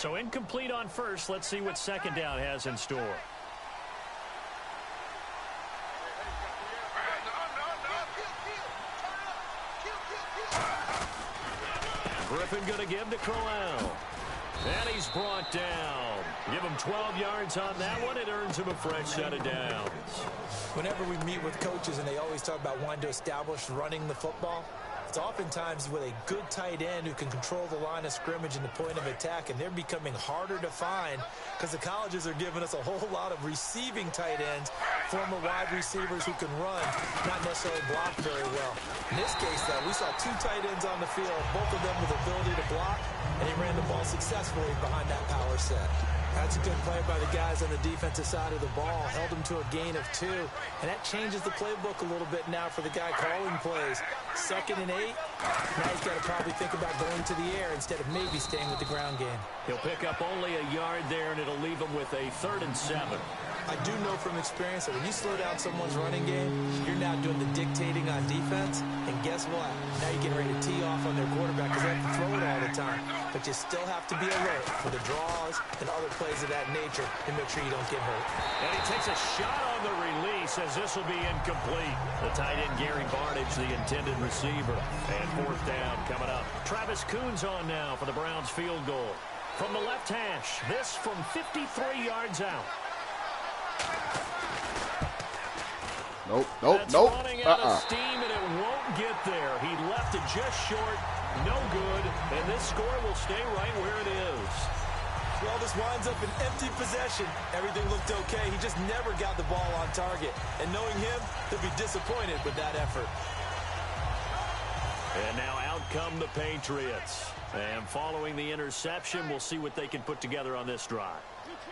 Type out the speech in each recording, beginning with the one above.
So incomplete on first. Let's see what second down has in store. Griffin going to give to Crowell. And he's brought down. Give him 12 yards on that one. It earns him a fresh set of downs. Whenever we meet with coaches and they always talk about wanting to establish running the football, it's oftentimes with a good tight end who can control the line of scrimmage and the point of attack, and they're becoming harder to find because the colleges are giving us a whole lot of receiving tight ends, former wide receivers who can run, not necessarily block very well. In this case, though, we saw two tight ends on the field, both of them with ability to block, and he ran the ball successfully behind that power set. That's a good play by the guys on the defensive side of the ball. Held him to a gain of 2. And that changes the playbook a little bit now for the guy calling plays. 2nd and 8. Now he's got to probably think about going to the air instead of maybe staying with the ground game. He'll pick up only a yard there, and it'll leave him with a 3rd and 7. I do know from experience that when you slow down someone's running game, you're now doing the dictating on defense. And guess what? Now you're getting ready to tee off on their quarterback because they have to throw it all the time. But you still have to be alert for the draws and other plays of that nature and make sure you don't get hurt. And he takes a shot on the release as this will be incomplete. The tight end Gary Barnage, the intended receiver. And 4th down coming up. Travis Coons on now for the Browns field goal. From the left hash, this from 53 yards out. Nope. That's running out of steam, and it won't get there. He left it just short. No good. And this score will stay right where it is. Well, this winds up an empty possession. Everything looked okay. He just never got the ball on target. And knowing him, he'll be disappointed with that effort. And now out come the Patriots. And following the interception, we'll see what they can put together on this drive.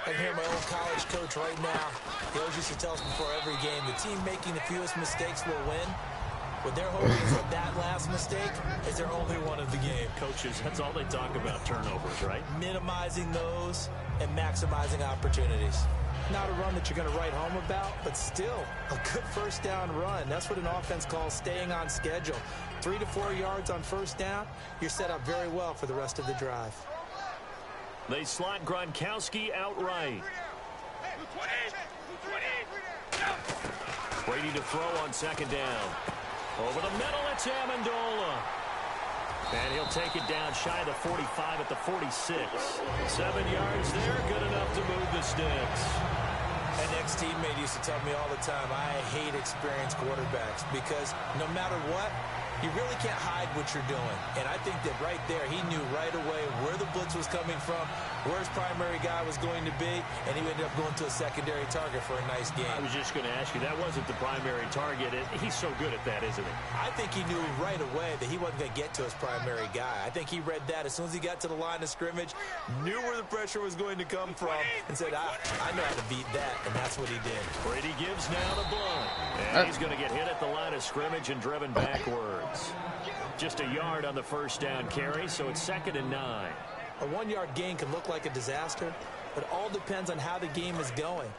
I can hear my old college coach right now. He always used to tell us before every game, the team making the fewest mistakes will win. What they're hoping is that last mistake is their only one of the game. Coaches, that's all they talk about, turnovers, right? Minimizing those and maximizing opportunities. Not a run that you're going to write home about, but still a good 1st down run. That's what an offense calls staying on schedule. 3 to 4 yards on 1st down, you're set up very well for the rest of the drive. They slot Gronkowski outright. Brady to throw on 2nd down. Over the middle, it's Amendola. And he'll take it down shy of the 45 at the 46. 7 yards there, good enough to move the sticks. An ex-teammate used to tell me all the time, I hate experienced quarterbacks because no matter what, you really can't hide what you're doing. And I think that right there, he knew right away where the blitz was coming from, where his primary guy was going to be, and he ended up going to a secondary target for a nice game. I was just going to ask you, that wasn't the primary target. He's so good at that, isn't he? I think he knew right away that he wasn't going to get to his primary guy. I think he read that as soon as he got to the line of scrimmage, knew where the pressure was going to come from, and said, I know how to beat that, and that's what he did. Brady gives now to Blunt. And he's going to get hit at the line of scrimmage and driven backwards. Just a yard on the 1st down carry, so it's 2nd and 9. A 1-yard gain can look like a disaster, but it all depends on how the game is going.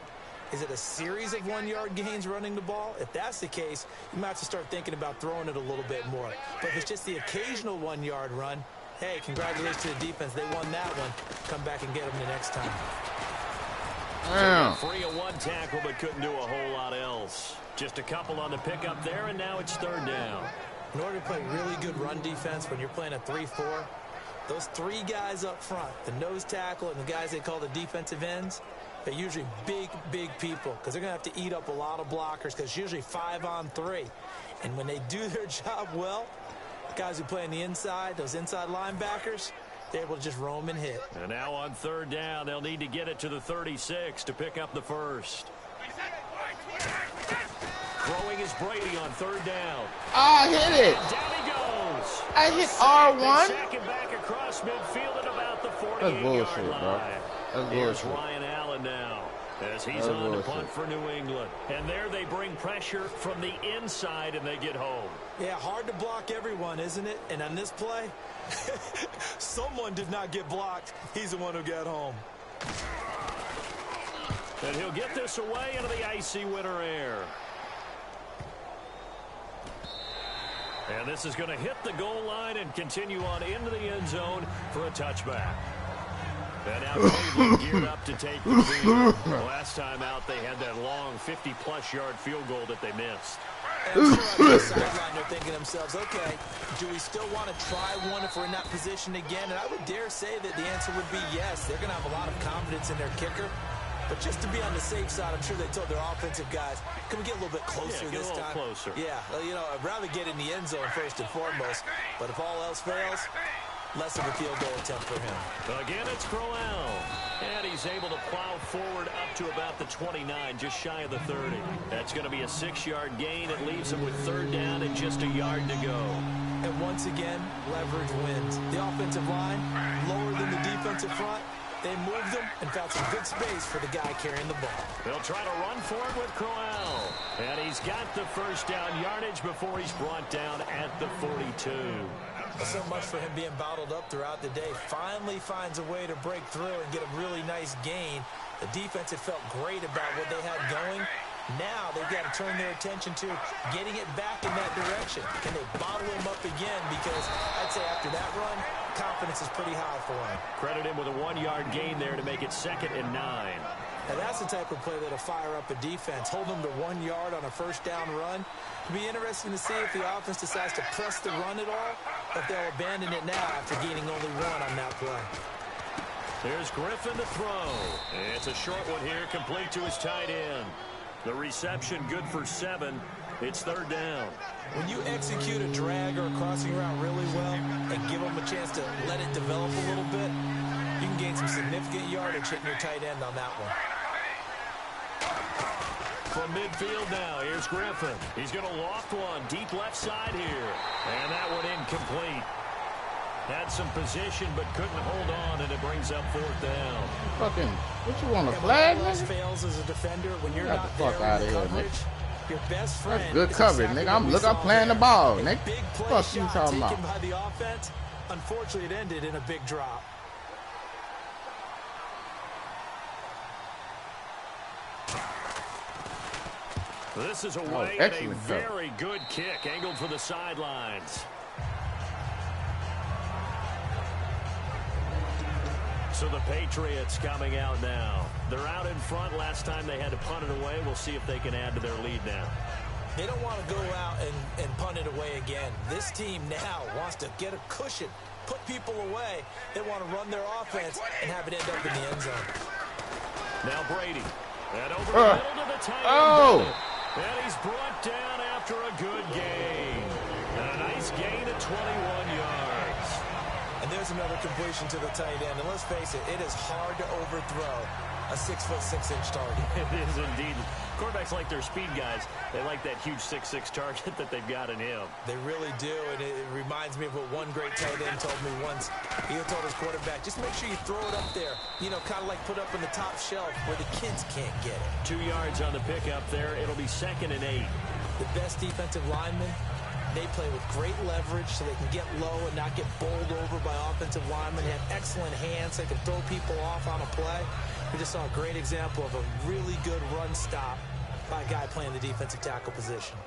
Is it a series of 1-yard gains running the ball? If that's the case, you might have to start thinking about throwing it a little bit more. But if it's just the occasional 1-yard run, hey, congratulations to the defense. They won that one. Come back and get them the next time. So 3-1 tackle, but couldn't do a whole lot else. Just a couple on the pickup there, and now it's 3rd down. In order to play really good run defense when you're playing a 3-4, those 3 guys up front, the nose tackle and the guys they call the defensive ends, they're usually big people because they're going to have to eat up a lot of blockers because it's usually 5 on 3. And when they do their job well, the guys who play on the inside, those inside linebackers, they're able to just roam and hit. And now on 3rd down, they'll need to get it to the 36 to pick up the 1st. Throwing is Brady on 3rd down. I hit it. Down he goes. I hit R1. Second back across midfield at about the 48-yard That's bullshit, line. bro. That's Here's bullshit. Ryan Allen now as he's on to punt for New England. And there they bring pressure from the inside, and they get home. Yeah, hard to block everyone, isn't it? And on this play, someone did not get blocked. He's the one who got home. And he'll get this away into the icy winter air. And this is going to hit the goal line and continue on into the end zone for a touchback. And now Cleveland geared up to take the field. Last time out, they had that long 50-plus yard field goal that they missed. And I'm sure on the sideline they're thinking to themselves, okay, do we still want to try one if we're in that position again? And I would dare say that the answer would be yes. They're going to have a lot of confidence in their kicker. But just to be on the safe side, I'm sure they told their offensive guys, can we get a little bit closer this time? Get a little closer. Yeah, you know, I'd rather get in the end zone first and foremost. But if all else fails, less of a field goal attempt for him. Again, it's Crowell. And he's able to plow forward up to about the 29, just shy of the 30. That's going to be a 6-yard gain. It leaves him with 3rd down and just a yard to go. And once again, leverage wins. The offensive line, lower than the defensive front. They moved him and found some good space for the guy carrying the ball. They'll try to run for it with Crowell. And he's got the 1st down yardage before he's brought down at the 42. So much for him being bottled up throughout the day. Finally finds a way to break through and get a really nice gain. The defense had felt great about what they had going. Now they've got to turn their attention to getting it back in that direction. Can they bottle him up again? Because I'd say after that run, confidence is pretty high for him. Credit him with a 1-yard gain there to make it 2nd and 9. And that's the type of play that'll fire up a defense. Hold them to 1 yard on a 1st down run. It'll be interesting to see if the offense decides to press the run at all, or if they'll abandon it now after gaining only 1 on that play. There's Griffin to throw. It's a short one here, complete to his tight end. The reception good for 7. It's 3rd down. When you execute a drag or a crossing route really well and give them a chance to let it develop a little bit, you can gain some significant yardage hitting your tight end on that one. From midfield now, here's Griffin. He's going to loft one deep left side here. And that one incomplete. Had some position, but couldn't hold on, and it brings up 4th down. Fucking, what you want, a flag, nigga? Fails as a defender when you're not the fuck out of here, nigga. Your best friend. That's good coverage, nigga. I'm playing the ball, nigga. Fuck you talking about? By the offense. Unfortunately, it ended in a big drop. This is away and a very good kick, angled for the sidelines. So the Patriots coming out now. They're out in front. Last time they had to punt it away. We'll see if they can add to their lead now. They don't want to go out and punt it away again. This team now wants to get a cushion, put people away. They want to run their offense and have it end up in the end zone. Now Brady. And over the middle to the tight end. And he's brought down after a good gain. And a nice gain at 21 yards. And there's another completion to the tight end. And let's face it, it is hard to overthrow a 6'6" target. It is indeed. Quarterbacks like their speed guys. They like that huge 6'6" target that they've got in him. They really do, and it reminds me of what one great tight end told me once. He told his quarterback, just make sure you throw it up there, you know, kind of like put up on the top shelf where the kids can't get it. 2 yards on the pickup there. It'll be 2nd and 8. The best defensive linemen, they play with great leverage so they can get low and not get bowled over by offensive linemen. They have excellent hands. They can throw people off on a play. We just saw a great example of a really good run stop by a guy playing the defensive tackle position.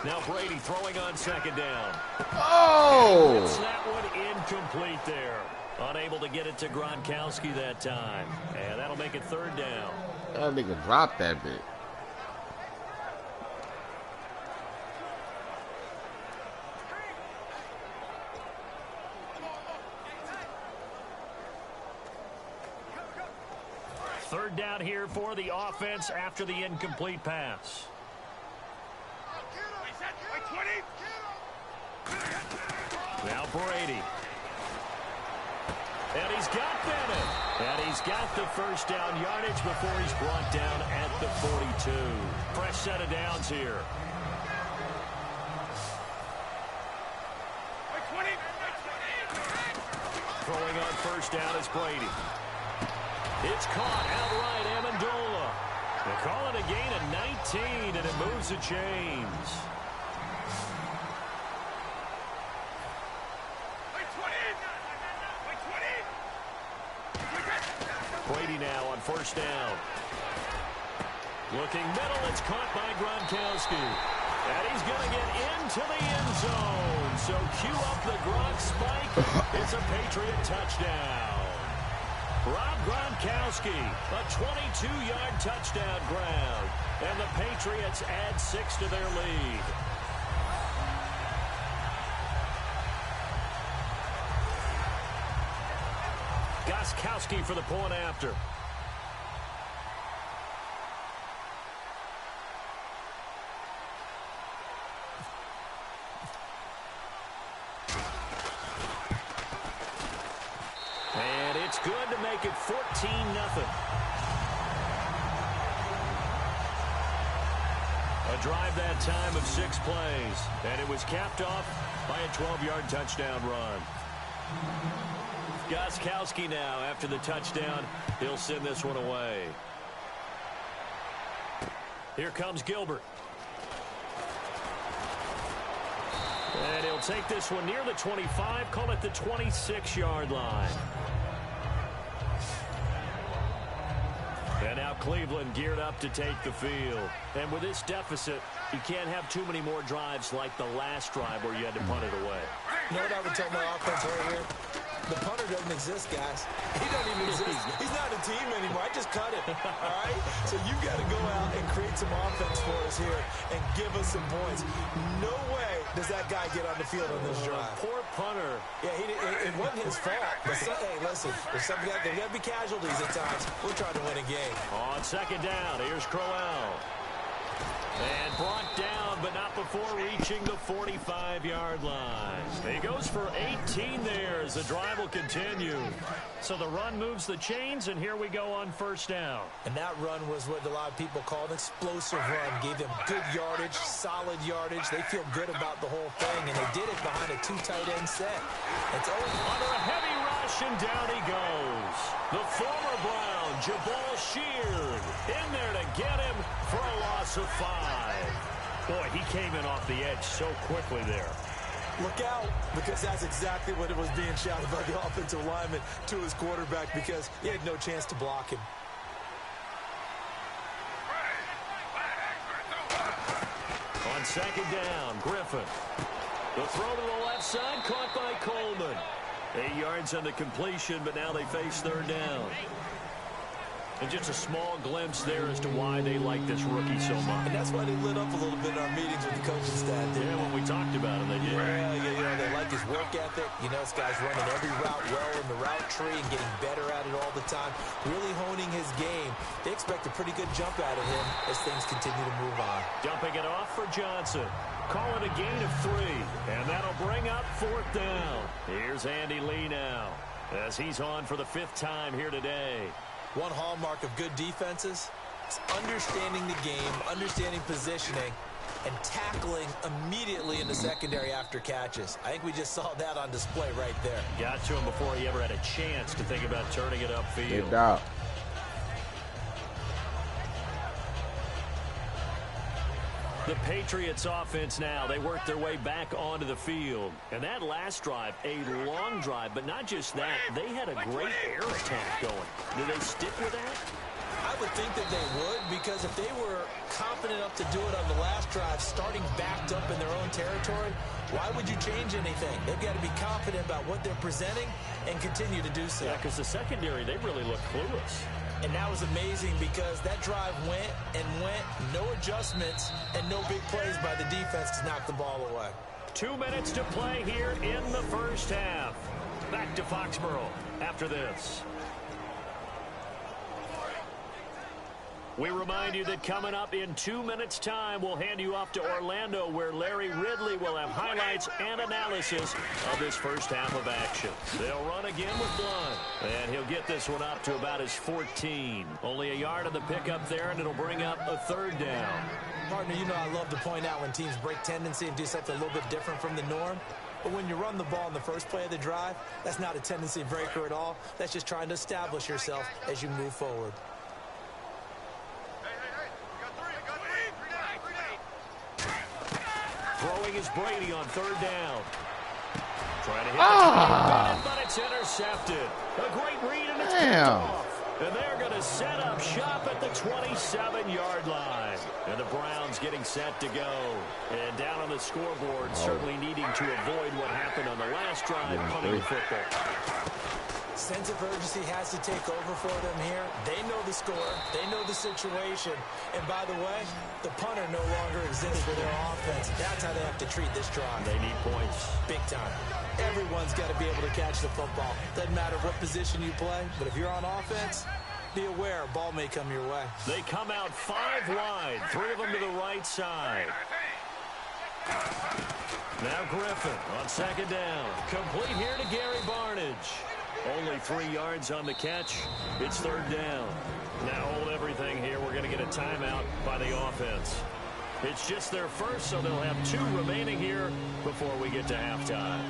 Now Brady throwing on 2nd down. Oh! It's that one incomplete there. Unable to get it to Gronkowski that time. And that'll make it 3rd down. That nigga dropped that bit. Third down here for the offense after the incomplete pass. Now Brady. And he's got Bennett. And he's got the 1st down yardage before he's brought down at the 42. Fresh set of downs here. Throwing on 1st down is Brady. It's caught outright, Amendola. They call it a gain of 19, and it moves the chains. Brady now on first down. Looking middle, it's caught by Gronkowski. And he's going to get into the end zone. So cue up the Gronk spike. It's a Patriot touchdown. Rob Gronkowski, a 22-yard touchdown grab. And the Patriots add 6 to their lead. Gronkowski for the point after. And it's good to make it 14-0. A drive that time of 6 plays. And it was capped off by a 12-yard touchdown run. Gronkowski now after the touchdown. He'll send this one away. Here comes Gilbert. And he'll take this one near the 25, call it the 26-yard line. And now Cleveland geared up to take the field. And with this deficit, you can't have too many more drives like the last drive where you had to punt it away. You know what I would tell my offense right here? The punter doesn't exist, guys. He doesn't even exist. He's not a team anymore. I just cut it, all right? So you got to go out and create some offense for us here and give us some points. No way does that guy get on the field on this drive. Poor punter. Yeah, it wasn't his fault. Hey, listen, there's got to be casualties at times. We're trying to win a game. On second down, here's Crowell. And brought down, but not before reaching the 45-yard line. He goes for 18 there as the drive will continue. So the run moves the chains, and here we go on first down. And that run was what a lot of people call an explosive run. Gave them good yardage, solid yardage. They feel good about the whole thing, and they did it behind a 2 tight end set. It's over. Under a heavy rush, and down he goes. The former Brown, Jabal Sheard, in there to get him for a loss of 5. Boy, he came in off the edge so quickly there. Look out, because that's exactly what it was being shouted by the offensive lineman to his quarterback, because he had no chance to block him. On second down, Griffin. The throw to the left side, caught by Coleman. 8 yards on the completion, but now they face third down. And just a small glimpse there as to why they like this rookie so much. And that's why they lit up a little bit in our meetings with the coaching staff. Yeah, when we talked about him, they did. Yeah, they like his work ethic. You know, this guy's running every route well in the route tree and getting better at it all the time. Really honing his game. They expect a pretty good jump out of him as things continue to move on. Dumping it off for Johnson. Call it a gain of 3. And that'll bring up fourth down. Here's Andy Lee now as he's on for the 5th time here today. One hallmark of good defenses is understanding the game, understanding positioning, and tackling immediately in the secondary after catches. I think we just saw that on display right there. Got to him before he ever had a chance to think about turning it upfield. Good job. The Patriots offense now, they work their way back onto the field. And that last drive, a long drive, but not just that, they had a great air attack going. Do they stick with that? I would think that they would, because if they were confident enough to do it on the last drive, starting backed up in their own territory, why would you change anything? They've got to be confident about what they're presenting and continue to do so. Yeah, because the secondary, they really look clueless. And that was amazing because that drive went and went, no adjustments, and no big plays by the defense to knock the ball away. 2 minutes to play here in the first half. Back to Foxborough after this. We remind you that coming up in 2 minutes' time, we'll hand you off to Orlando, where Larry Ridley will have highlights and analysis of this first half of action. They'll run again with Blunt, and he'll get this one up to about his 14. Only a yard on the pickup there, and it'll bring up a third down. Partner, you know I love to point out when teams break tendency and do something a little bit different from the norm. But when you run the ball in the first play of the drive, that's not a tendency breaker at all. That's just trying to establish yourself as you move forward. Throwing is Brady on third down. Trying to hit the but it's intercepted. A great read, and it's picked off. And they're going to set up shop at the 27-yard line. And the Browns getting set to go. And down on the scoreboard, certainly needing to avoid what happened on the last drive, punting the football. Sense of urgency has to take over for them here. They know the score. They know the situation. And by the way, the punter no longer exists for their offense. That's how they have to treat this drive. They need points. Big time. Everyone's got to be able to catch the football. Doesn't matter what position you play, but if you're on offense, be aware a ball may come your way. They come out 5 wide, 3 of them to the right side. Now Griffin on second down. Complete here to Gary Barnidge. Only 3 yards on the catch. It's third down. Now hold everything here. We're going to get a timeout by the offense. It's just their first, so they'll have 2 remaining here before we get to halftime.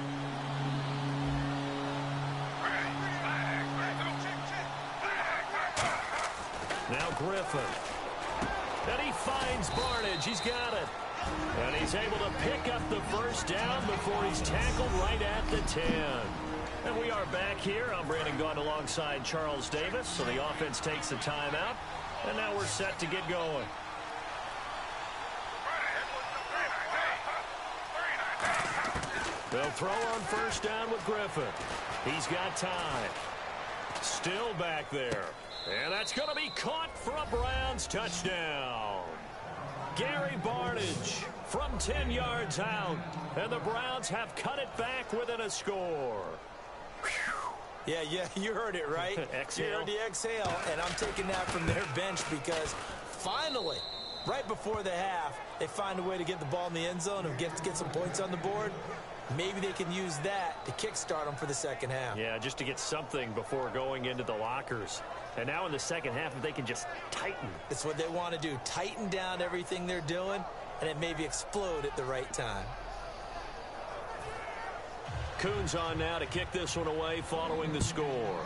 Now Griffin. And he finds Barnidge. He's got it. And he's able to pick up the first down before he's tackled right at the 10. And we are back here. I'm Brandon Gaudin alongside Charles Davis. So the offense takes the timeout. And now we're set to get going. They'll throw on first down with Griffin. He's got time. Still back there. And that's going to be caught for a Browns touchdown. Gary Barnidge from 10 yards out. And the Browns have cut it back within a score. Yeah, you heard it, right? Exhale. You heard the exhale, and I'm taking that from their bench because finally, right before the half, they find a way to get the ball in the end zone and get some points on the board. Maybe they can use that to kickstart them for the second half. Yeah, just to get something before going into the lockers. And now in the second half, if they can just tighten. That's what they want to do. Tighten down everything they're doing, and it maybe explode at the right time. Coons on now to kick this one away following the score.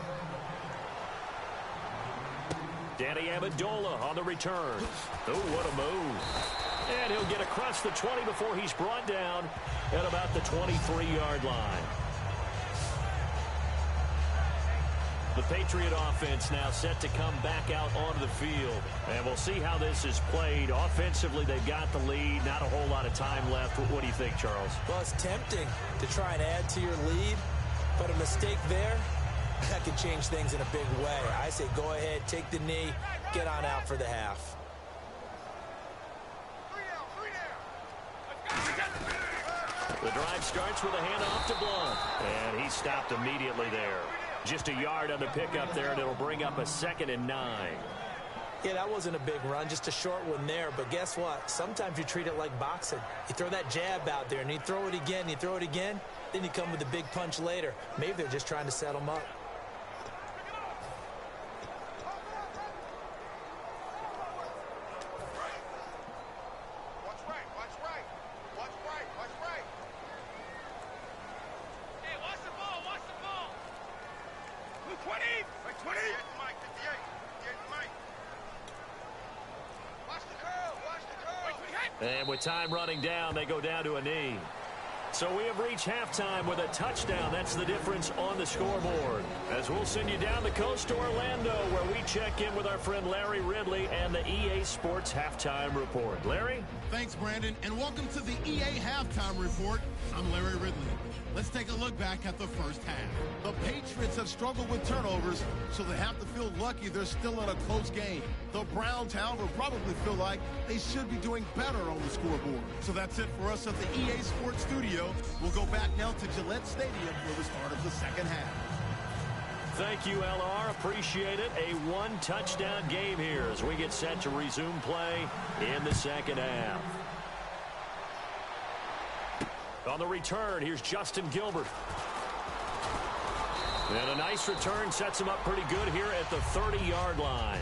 Danny Amendola on the return. Oh, what a move. And he'll get across the 20 before he's brought down at about the 23-yard line. The Patriot offense now set to come back out onto the field. And we'll see how this is played. Offensively, they've got the lead. Not a whole lot of time left. What do you think, Charles? Well, it's tempting to try and add to your lead. But a mistake there, that could change things in a big way. I say go ahead, take the knee, get on out for the half. The drive starts with a handoff to Blunt. And he stopped immediately there. Just a yard on the pickup there, and it'll bring up a 2nd and 9. Yeah, that wasn't a big run, just a short one there. But guess what? Sometimes you treat it like boxing. You throw that jab out there, and you throw it again, then you come with a big punch later. Maybe they're just trying to set them up. And with time running down, they go down to a knee. So we have reached halftime with a touchdown. That's the difference on the scoreboard. As we'll send you down the coast to Orlando, where we check in with our friend Larry Ridley and the EA Sports Halftime Report. Larry? Thanks, Brandon, and welcome to the EA Halftime Report. I'm Larry Ridley. Let's take a look back at the first half. The Patriots have struggled with turnovers, so they have to feel lucky they're still in a close game. The Browns, however, probably feel like they should be doing better on the scoreboard. So that's it for us at the EA Sports Studio. We'll go back now to Gillette Stadium for the start of the second half. Thank you, LR. Appreciate it. A one-touchdown game here as we get set to resume play in the second half. On the return, here's Justin Gilbert. And a nice return sets him up pretty good here at the 30-yard line.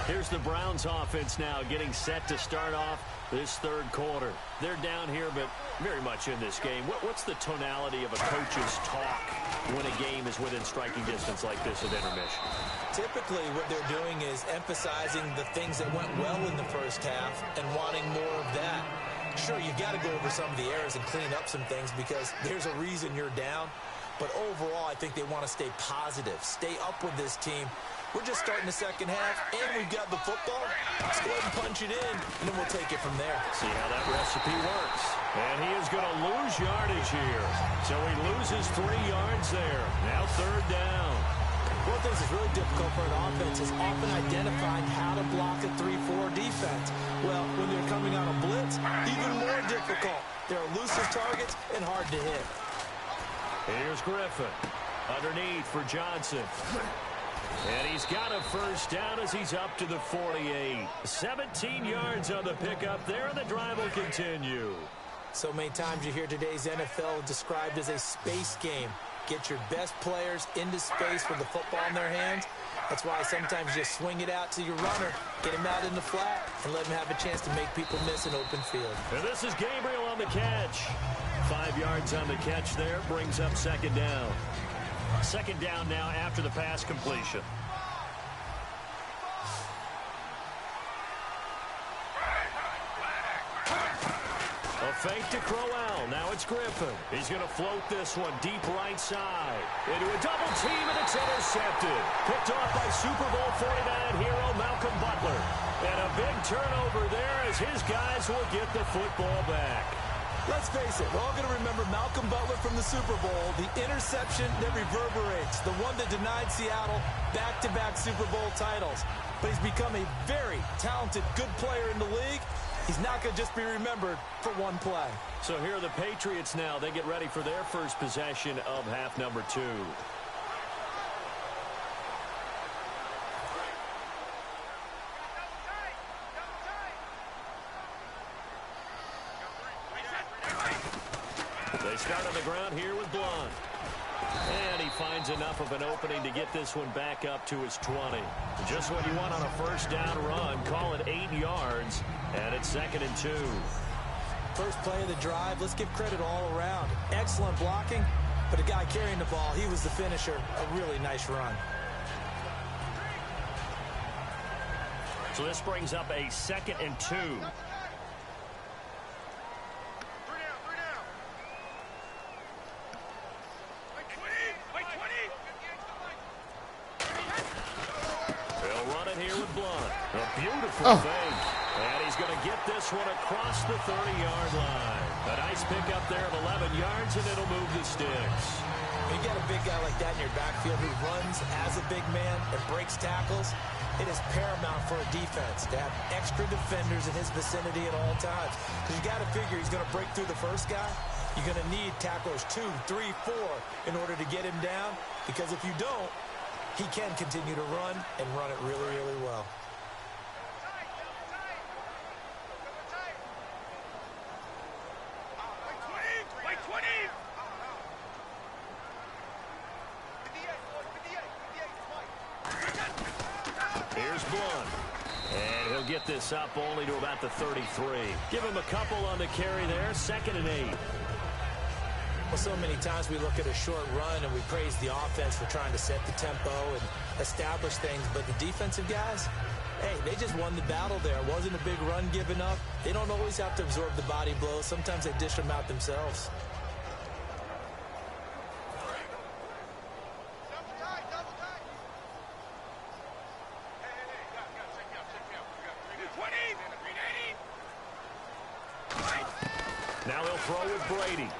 Here's the Browns offense now getting set to start off this third quarter. They're down here, but very much in this game. What's the tonality of a coach's talk when a game is within striking distance like this at intermission? Typically, what they're doing is emphasizing the things that went well in the first half and wanting more of that. Sure, you've got to go over some of the errors and clean up some things because there's a reason you're down. But overall, I think they want to stay positive, stay up with this team. We're just starting the second half, and we've got the football. Let's go ahead and punch it in, and then we'll take it from there. See how that recipe works. And he is going to lose yardage here. So he loses 3 yards there. Now third down. One of the things that's really difficult for an offense is often identifying how to block a 3-4 defense. Well, when they're coming on a blitz, even more difficult. They're elusive targets and hard to hit. Here's Griffin. Underneath for Johnson. And he's got a first down as he's up to the 48. 17 yards on the pickup there, and the drive will continue. So many times you hear today's NFL described as a space game. Get your best players into space with the football in their hands. That's why sometimes you just swing it out to your runner, get him out in the flat, and let him have a chance to make people miss an open field. And this is Gabriel on the catch. 5 yards on the catch there, brings up second down. Second down now after the pass completion. A fake to Crowell. Now it's Griffin. He's going to float this one deep right side. Into a double team, and it's intercepted. Picked off by Super Bowl 49 hero Malcolm Butler. And a big turnover there as his guys will get the football back. Let's face it, we're all going to remember Malcolm Butler from the Super Bowl, the interception that reverberates, the one that denied Seattle back-to-back Super Bowl titles. But he's become a very talented, good player in the league. He's not going to just be remembered for one play. So here are the Patriots now. They get ready for their first possession of half number 2. They start on the ground here with Blunt. And he finds enough of an opening to get this one back up to his 20. Just what you want on a first down run. Call it 8 yards. And it's 2nd and 2. First play of the drive, let's give credit all around. Excellent blocking, but the guy carrying the ball, he was the finisher. A really nice run. So this brings up a 2nd and 2. A beautiful fake. And he's going to get this one across the 30-yard line. A nice pickup there of 11 yards, and it'll move the sticks. When you got a big guy like that in your backfield who runs as a big man and breaks tackles, it is paramount for a defense to have extra defenders in his vicinity at all times. Because you got to figure he's going to break through the first guy. You're going to need tacklers 2, 3, 4 in order to get him down. Because if you don't, he can continue to run and run it really, really well. Here's Blunt. And he'll get this up only to about the 33. Give him a couple on the carry there. 2nd and 8. Well, so many times we look at a short run and we praise the offense for trying to set the tempo and establish things. But the defensive guys, hey, they just won the battle there. It wasn't a big run given up. They don't always have to absorb the body blows. Sometimes they dish them out themselves. Now they'll throw with Brady.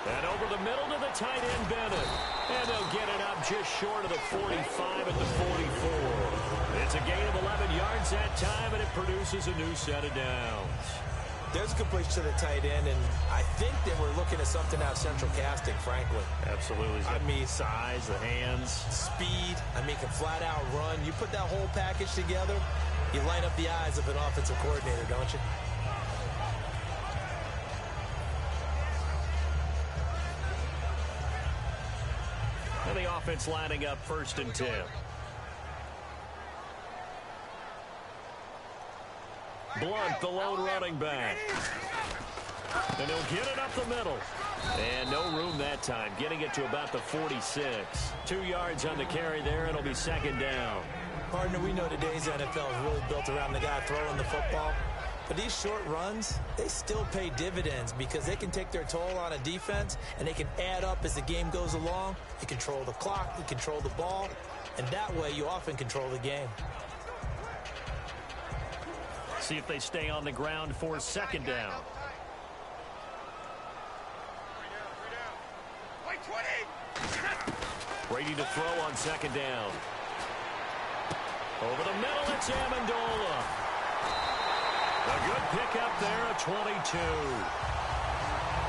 And over the middle to the tight end, Bennett. And they'll get it up just short of the 45 at the 44. It's a gain of 11 yards that time, and it produces a new set of downs. There's a completion to the tight end, and I think that we're looking at something out of central casting, frankly. Absolutely. I mean, size, the hands. Speed. I mean, can flat out run. You put that whole package together, you light up the eyes of an offensive coordinator, don't you? And the offense lining up 1st and 10. Blunt, the lone running back. And he'll get it up the middle. And no room that time, getting it to about the 46. 2 yards on the carry there. It'll be 2nd down. Partner, we know today's NFL is really built around the guy throwing the football. But these short runs, they still pay dividends because they can take their toll on a defense and they can add up as the game goes along. You control the clock, you control the ball, and that way you often control the game. See if they stay on the ground for second down. Brady to throw on second down. Over the middle, it's Amendola. A good pickup there, a 22.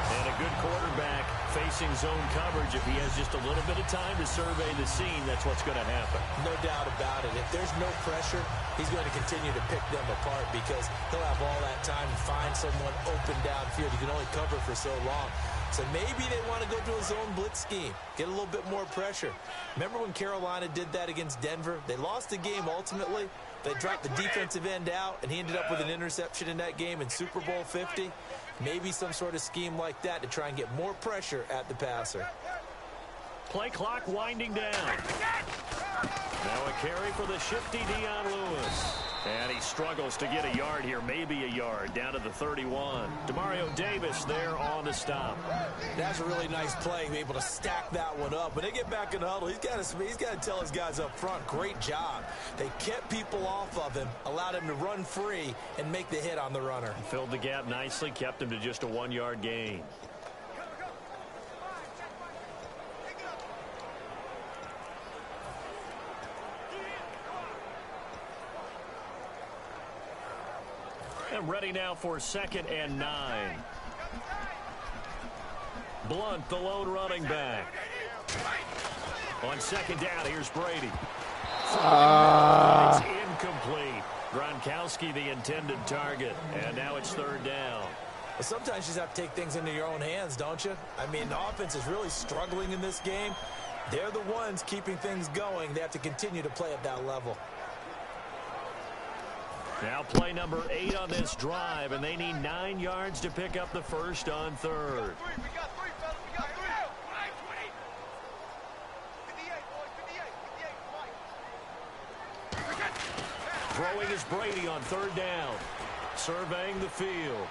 And a good quarterback facing zone coverage. If he has just a little bit of time to survey the scene, that's what's going to happen. No doubt about it. If there's no pressure, he's going to continue to pick them apart because he'll have all that time to find someone open downfield. You can only cover for so long. So maybe they want to go to a zone blitz scheme, get a little bit more pressure. Remember when Carolina did that against Denver? They lost the game ultimately. They dropped the defensive end out, and he ended up with an interception in that game in Super Bowl 50. Maybe some sort of scheme like that to try and get more pressure at the passer. Play clock winding down. Now a carry for the shifty Dion Lewis. And he struggles to get a yard here, maybe a yard, down to the 31. Demario Davis there on the stop. That's a really nice play, able to stack that one up. When they get back in the huddle, he's got to tell his guys up front, great job. They kept people off of him, allowed him to run free and make the hit on the runner. Filled the gap nicely, kept him to just a 1-yard gain. And ready now for 2nd and 9. Blunt, the lone running back. On 2nd down, here's Brady. It's incomplete. Gronkowski, the intended target. And now it's 3rd down. Well, sometimes you just have to take things into your own hands, don't you? I mean, the offense is really struggling in this game. They're the ones keeping things going. They have to continue to play at that level. Now play number 8 on this drive, and they need 9 yards to pick up the first on 3rd. Throwing is Brady on 3rd down. Surveying the field.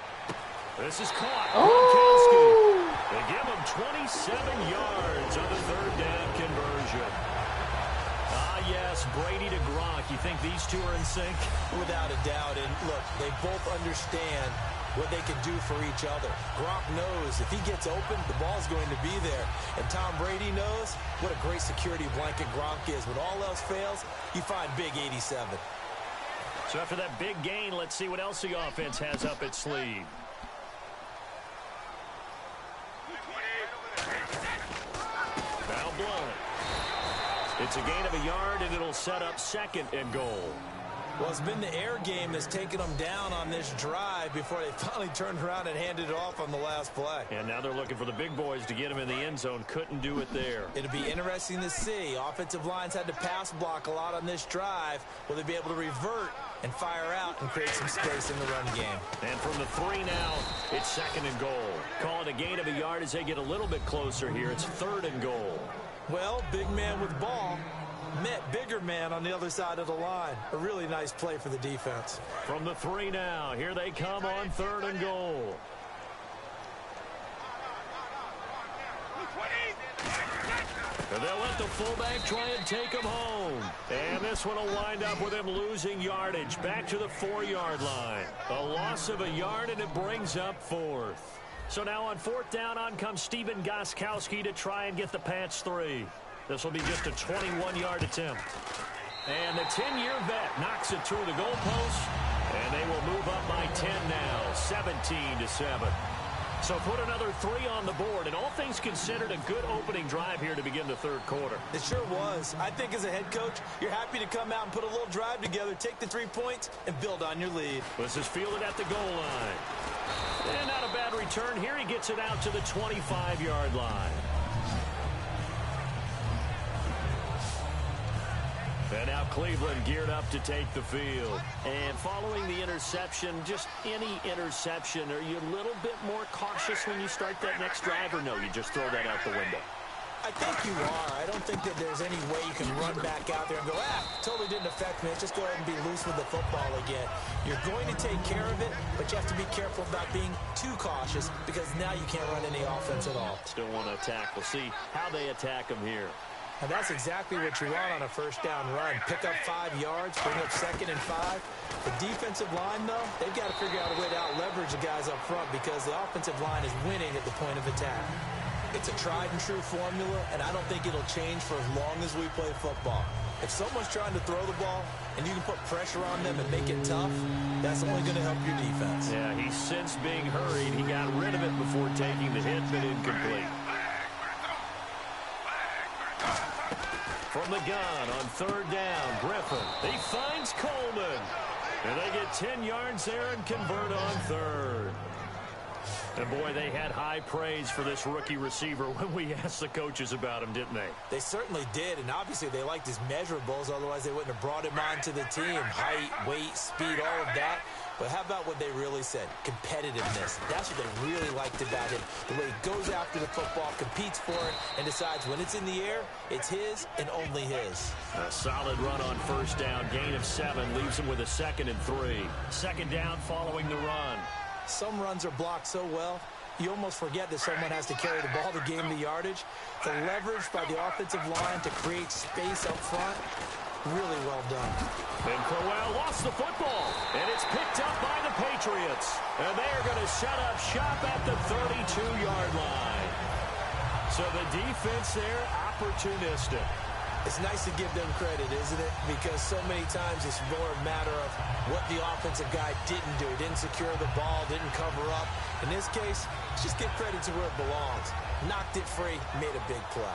This is caught. Gronkowski. They give him 27 yards on the 3rd down conversion. Yes, Brady to Gronk. You think these two are in sync? Without a doubt. And look, they both understand what they can do for each other. Gronk knows if he gets open, the ball's going to be there. And Tom Brady knows what a great security blanket Gronk is. When all else fails, you find big 87. So after that big gain, let's see what else the offense has up its sleeve. Now Blunt. It's a gain of a yard, and it'll set up 2nd and goal. Well, it's been the air game that's taken them down on this drive before they finally turned around and handed it off on the last play. And now they're looking for the big boys to get him in the end zone. Couldn't do it there. It'll be interesting to see. Offensive lines had to pass block a lot on this drive. Will they be able to revert and fire out and create some space in the run game? And from the 3 now, it's 2nd and goal. Call it a gain of a yard as they get a little bit closer here. It's 3rd and goal. Well, big man with ball met bigger man on the other side of the line. A really nice play for the defense. From the 3 now, here they come on 3rd and goal. And they'll let the fullback try and take him home. And this one will wind up with him losing yardage back to the 4-yard line. A loss of a yard, and it brings up 4th. So now on 4th down, on comes Stephen Gostkowski to try and get the Pats 3. This will be just a 21-yard attempt. And the 10-year vet knocks it through the goalpost, and they will move up by 10 now, 17-7. So put another 3 on the board, and all things considered, a good opening drive here to begin the 3rd quarter. It sure was. I think as a head coach, you're happy to come out and put a little drive together, take the 3 points, and build on your lead. This is fielded at the goal line. And not a bad return here. He gets it out to the 25-yard line. And now Cleveland geared up to take the field. And following the interception, just any interception, are you a little bit more cautious when you start that next drive, or no, you just throw that out the window? I think you are. I don't think that there's any way you can run back out there and go, totally didn't affect me. Just go ahead and be loose with the football again. You're going to take care of it, but you have to be careful about being too cautious because now you can't run any offense at all. Still want to attack. We'll see how they attack them here. And that's exactly what you want on a first down run. Pick up 5 yards, bring up 2nd and 5. The defensive line, though, they've got to figure out a way to out-leverage the guys up front because the offensive line is winning at the point of attack. It's a tried-and-true formula, and I don't think it'll change for as long as we play football. If someone's trying to throw the ball and you can put pressure on them and make it tough, that's only going to help your defense. Yeah, he sensed being hurried. He got rid of it before taking the hit, but incomplete. From the gun on 3rd down, Griffin. He finds Coleman. And they get 10 yards there and convert on 3rd. And, boy, they had high praise for this rookie receiver when we asked the coaches about him, didn't they? They certainly did, and obviously they liked his measurables. Otherwise, they wouldn't have brought him onto the team. Height, weight, speed, all of that. But how about what they really said? Competitiveness. That's what they really liked about him. The way he goes after the football, competes for it, and decides when it's in the air, it's his and only his. A solid run on 1st down. Gain of 7 leaves him with a 2nd and 3. 2nd down following the run. Some runs are blocked so well, you almost forget that someone has to carry the ball to gain the yardage. The leverage by the offensive line to create space up front, really well done. And Crowell lost the football, and it's picked up by the Patriots. And they are going to set up shop at the 32-yard line. So the defense there, opportunistic. It's nice to give them credit, isn't it? Because so many times it's more a matter of what the offensive guy didn't do. Didn't secure the ball, didn't cover up. In this case, just give credit to where it belongs. Knocked it free, made a big play.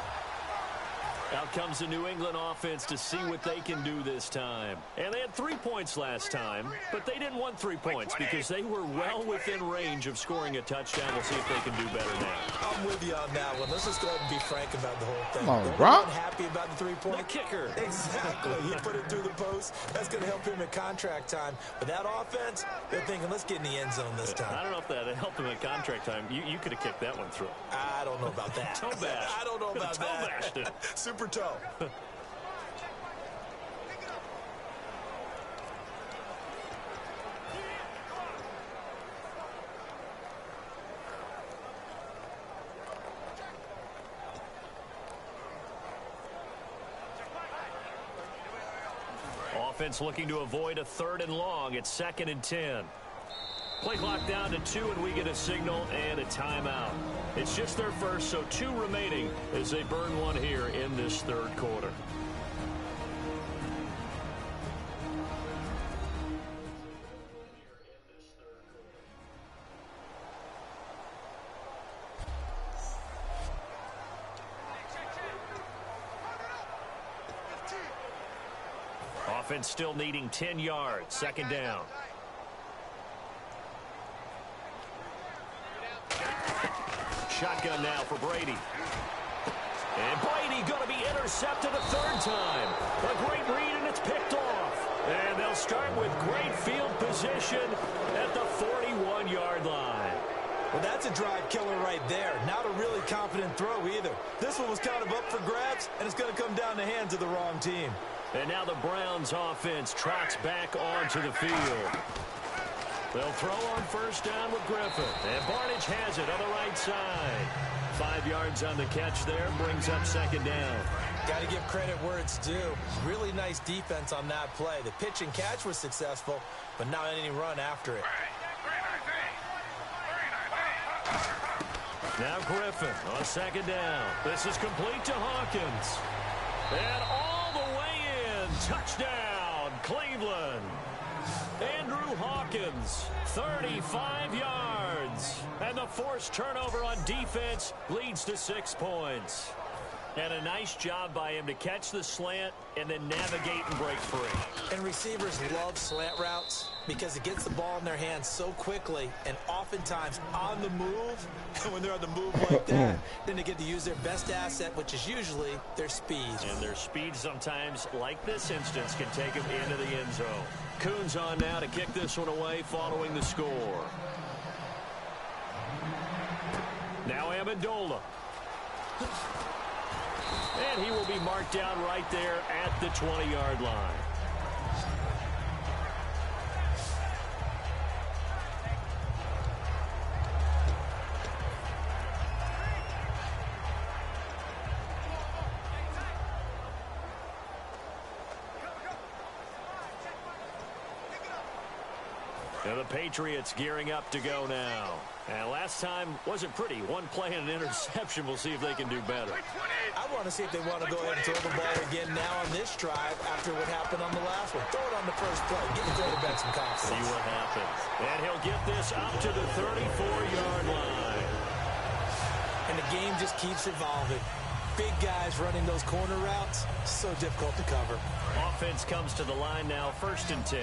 Out comes the New England offense to see what they can do this time. And they had 3 points last time, but they didn't want 3 points because they were well within range of scoring a touchdown. We'll see if they can do better now. I'm with you on that one. Let's just go ahead and be frank about the whole thing. Come on, Don't bro. happy about the 3-point. The kicker. Exactly. He put it through the post. That's going to help him at contract time. But that offense, they're thinking, let's get in the end zone this time. I don't know if that helped him at contract time. You could have kicked that one through. I don't know about that. Toe bash. I don't know about Toe that. bashed it. Super toe. Offense looking to avoid a 3rd and long. It's 2nd and 10. Play clock down to 2, and we get a signal and a timeout. It's just their first, so 2 remaining as they burn one here in this 3rd quarter. Offense still needing 10 yards. 2nd down. Shotgun now for Brady. And Brady going to be intercepted a 3rd time. A great read, and it's picked off. And they'll start with great field position at the 41-yard line. Well, that's a drive killer right there. Not a really confident throw either. This one was kind of up for grabs, and it's going to come down the hands of the wrong team. And now the Browns offense trots back onto the field. They'll throw on 1st down with Griffin. And Barnage has it on the right side. 5 yards on the catch there, brings up 2nd down. Got to give credit where it's due. Really nice defense on that play. The pitch and catch was successful, but not any run after it. Now Griffin on 2nd down. This is complete to Hawkins. And all the way in. Touchdown, Cleveland. Andrew Hawkins, 35 yards. And the forced turnover on defense leads to 6 points. And a nice job by him to catch the slant and then navigate and break free. And receivers love slant routes because it gets the ball in their hands so quickly and oftentimes on the move. And when they're on the move like that, then they get to use their best asset, which is usually their speed. And their speed sometimes, like this instance, can take them into the end zone. Coons on now to kick this one away following the score. Now Amendola. And he will be marked down right there at the 20-yard line. And the Patriots gearing up to go now. And last time wasn't pretty. One play and an interception. We'll see if they can do better. I want to see if they want to go ahead and throw the ball again now on this drive after what happened on the last one. Throw it on the first play. Get the quarterback some confidence. See what happens. And he'll get this up to the 34-yard line. And the game just keeps evolving. Big guys running those corner routes, so difficult to cover. Offense comes to the line now, 1st and 10.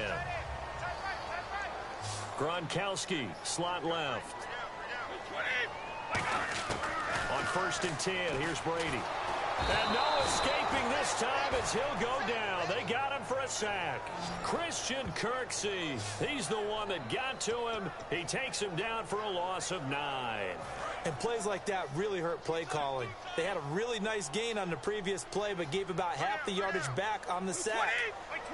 Gronkowski, slot left. On 1st and 10, here's Brady. And no escaping this time as he'll go down. They got him for a sack. Christian Kirksey, he's the one that got to him. He takes him down for a loss of 9. And plays like that really hurt play calling. They had a really nice gain on the previous play, but gave about half the yardage back on the sack.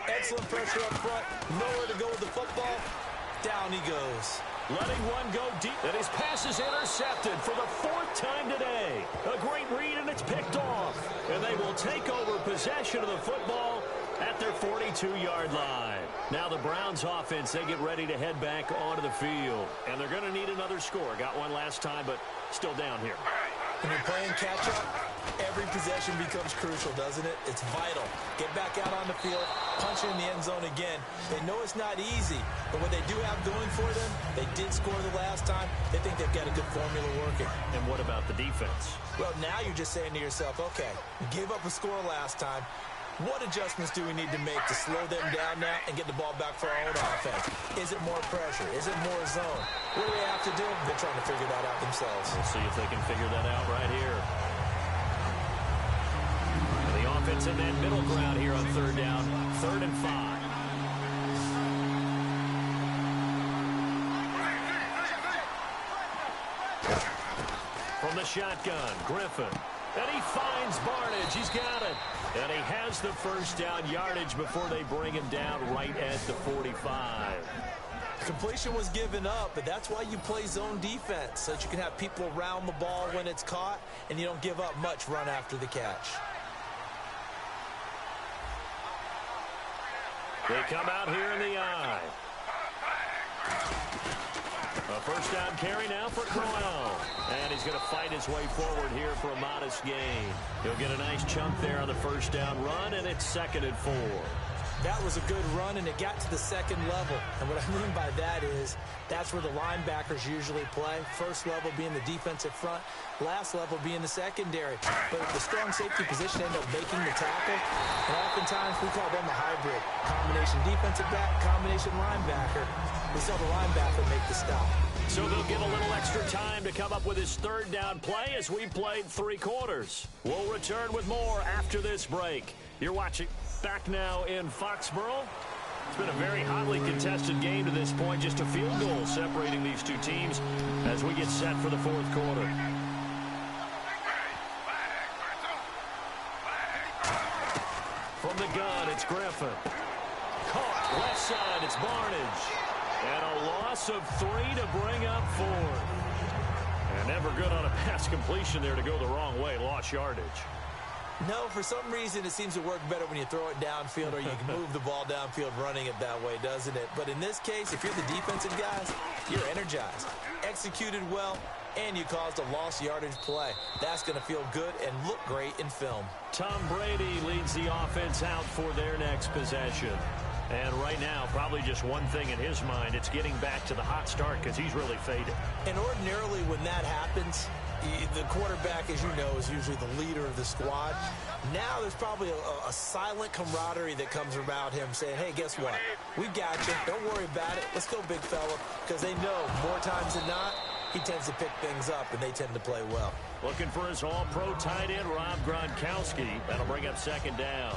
Excellent pressure up front. Nowhere to go with the football. Down he goes. Letting one go deep, and his pass is intercepted for the 4th time today. A great read, and it's picked off. And they will take over possession of the football at their 42-yard line. Now the Browns offense, they get ready to head back onto the field. And they're going to need another score. Got one last time, but still down here. When you're playing catch-up, every possession becomes crucial, doesn't it? It's vital. Get back out on the field, punch it in the end zone again. They know it's not easy, but what they do have going for them, they did score the last time. They think they've got a good formula working. And what about the defense? Well, now you're just saying to yourself, okay, we gave up a score last time. What adjustments do we need to make to slow them down now and get the ball back for our own offense? Is it more pressure? Is it more zone? What do they have to do? They're trying to figure that out themselves. We'll see if they can figure that out right here. And the offense in that middle ground here on 3rd down, 3rd and 5. From the shotgun, Griffin. And he finds Barnidge. He's got it. And he has the 1st down yardage before they bring him down right at the 45. Completion was given up, but that's why you play zone defense, so that you can have people around the ball when it's caught, and you don't give up much run after the catch. They come out here in the eye. A 1st down carry now for Crowell. And he's going to fight his way forward here for a modest gain. He'll get a nice chunk there on the 1st down run, and it's 2nd and 4. That was a good run, and it got to the 2nd level. And what I mean by that is that's where the linebackers usually play. 1st level being the defensive front, last level being the secondary. But the strong safety position ended up making the tackle. And oftentimes we call them a hybrid. Combination defensive back, combination linebacker. We saw the linebacker make the stop. So they'll get a little extra time to come up with his 3rd down play as we played 3 quarters. We'll return with more after this break. You're watching back now in Foxborough. It's been a very hotly contested game to this point. Just a field goal separating these two teams as we get set for the 4th quarter. From the gun, it's Griffin. Caught left side, it's Barnidge. And a loss of 3 to bring up 4th. And never good on a pass completion there to go the wrong way. Lost yardage. No, for some reason it seems to work better when you throw it downfield or you can move the ball downfield running it that way, doesn't it? But in this case, if you're the defensive guys, you're energized, executed well, and you caused a lost yardage play. That's going to feel good and look great in film. Tom Brady leads the offense out for their next possession. And right now, probably just one thing in his mind, it's getting back to the hot start because he's really faded. And ordinarily when that happens, the quarterback, as you know, is usually the leader of the squad. Now there's probably a silent camaraderie that comes about him saying, hey, guess what? We got you. Don't worry about it. Let's go, big fella. Because they know more times than not, he tends to pick things up, and they tend to play well. Looking for his all-pro tight end, Rob Gronkowski. That'll bring up 2nd down.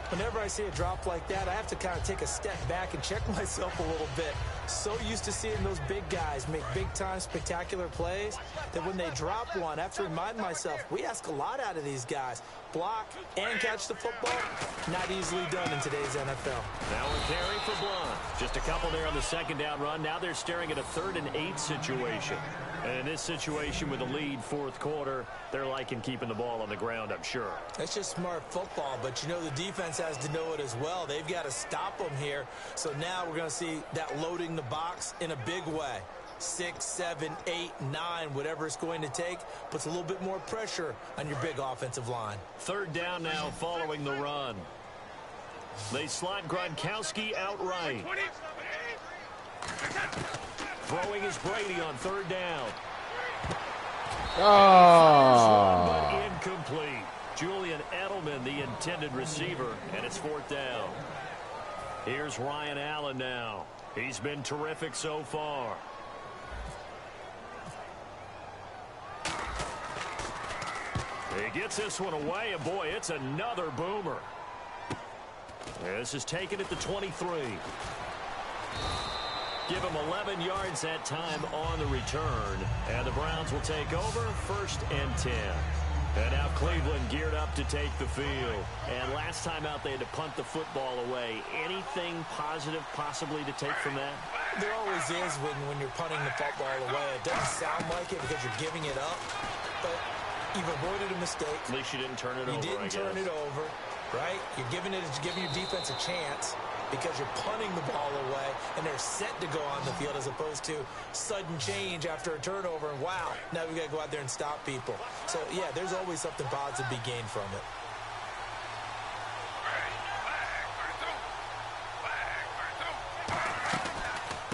Whenever I see a drop like that, I have to kind of take a step back and check myself a little bit. So used to seeing those big guys make big-time spectacular plays that when they drop one, I have to remind myself, we ask a lot out of these guys. Block and catch the football, not easily done in today's NFL. Now a carry for Blunt. Just a couple there on the second down run. Now they're staring at a 3rd and 8 situation. And in this situation with a lead, fourth quarter, they're liking keeping the ball on the ground, I'm sure. That's just smart football, but you know the defense has to know it as well. They've got to stop them here. So now we're going to see that loading the box in a big way. 6, 7, 8, 9, whatever it's going to take, puts a little bit more pressure on your big offensive line. 3rd down now following the run. They slot Gronkowski outright. Throwing is Brady on 3rd down. Oh. Incomplete. Julian Edelman, the intended receiver, and it's 4th down. Here's Ryan Allen now. He's been terrific so far. He gets this one away, and boy, it's another boomer. This is taken at the 23. Give him 11 yards that time on the return. And the Browns will take over 1st and 10. And now Cleveland geared up to take the field. And last time out, they had to punt the football away. Anything positive possibly to take from that? There always is when you're punting the football away. It doesn't sound like it because you're giving it up. But you've avoided a mistake. At least you didn't turn it over, You didn't turn it over, right? You're giving your defense a chance because you're punting the ball away, and they're set to go on the field as opposed to sudden change after a turnover, and wow, now we got to go out there and stop people. So, yeah, there's always something positive to be gained from it.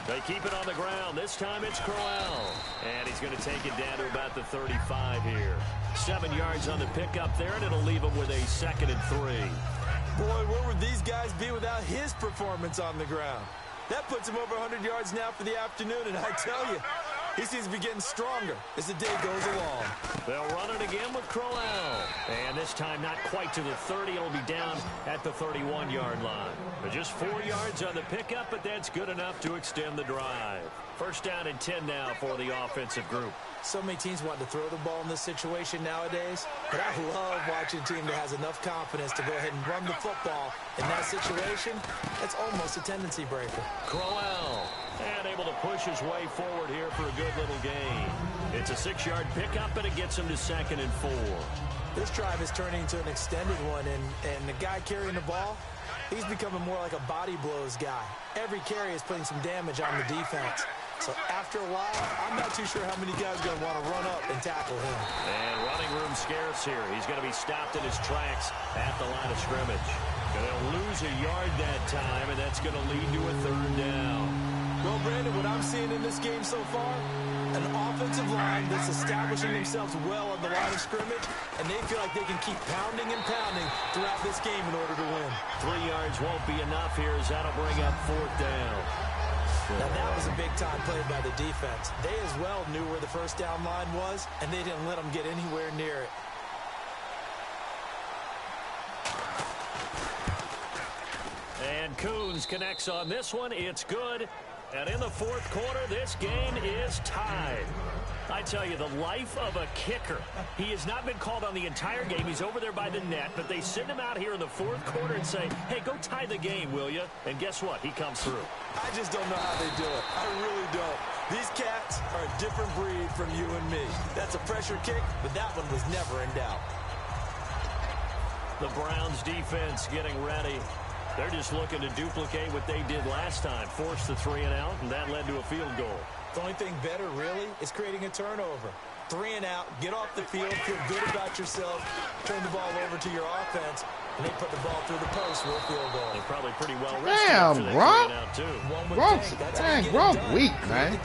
They keep it on the ground. This time it's Crowell. And he's going to take it down to about the 35 here. 7 yards on the pickup there, and it'll leave him with a 2nd and 3. Boy, where would these guys be without his performance on the ground? That puts him over 100 yards now for the afternoon, and I tell you, he seems to be getting stronger as the day goes along. They'll run it again with Crowell. And this time not quite to the 30. It'll be down at the 31-yard line. But just 4 yards on the pickup, but that's good enough to extend the drive. 1st down and 10 now for the offensive group. So many teams want to throw the ball in this situation nowadays, but I love watching a team that has enough confidence to go ahead and run the football. In that situation, it's almost a tendency breaker. Crowell, and able to push his way forward here for a good little gain. It's a 6-yard pickup, and it gets him to 2nd and 4. This drive is turning into an extended one, and the guy carrying the ball, he's becoming more like a body blows guy. Every carry is putting some damage on the defense. So after a while, I'm not too sure how many guys are going to want to run up and tackle him. And running room scarce here. He's going to be stopped in his tracks at the line of scrimmage. They'll lose a yard that time, and that's going to lead to a 3rd down. Well, Brandon, what I'm seeing in this game so far, an offensive line that's establishing themselves well on the line of scrimmage, and they feel like they can keep pounding and pounding throughout this game in order to win. 3 yards won't be enough here as that'll bring up 4th down. Now, that was a big-time play by the defense. They as well knew where the 1st down line was, and they didn't let them get anywhere near it. And Coons connects on this one. It's good. And in the 4th quarter, this game is tied. I tell you, the life of a kicker. He has not been called on the entire game. He's over there by the net, but they send him out here in the 4th quarter and say, hey, go tie the game, will you? And guess what? He comes through. I just don't know how they do it. I really don't. These cats are a different breed from you and me. That's a pressure kick, but that one was never in doubt. The Browns defense getting ready. They're just looking to duplicate what they did last time. Force the 3 and out, and that led to a field goal. The only thing better, really, is creating a turnover. 3 and out, get off the field, feel good about yourself, turn the ball over to your offense, and they put the ball through the post with a field goal. They're probably pretty well rested. Damn, Gronk. Gronk weak, man.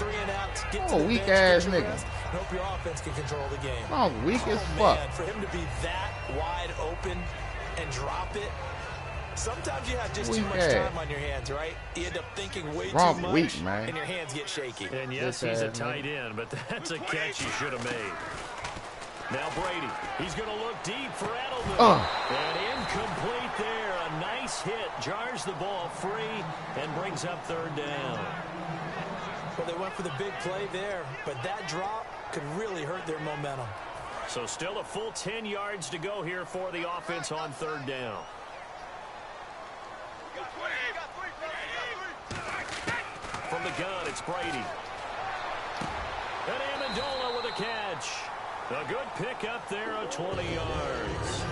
Oh, weak-ass nigga. Hope your offense can control the game. Gronk weak as fuck. Man, for him to be that wide open and drop it, sometimes you have just too much time on your hands, right? You end up thinking way too much, weak, man. And your hands get shaky. And yes, he's a tight end, but that's a catch he should have made. Now Brady, he's going to look deep for Edelman. And incomplete there. A nice hit. Jars the ball free and brings up 3rd down. Well, they went for the big play there, but that drop could really hurt their momentum. So still a full 10 yards to go here for the offense on third down. From the gun, it's Brady. And Amendola with a catch. A good pickup there of 20 yards.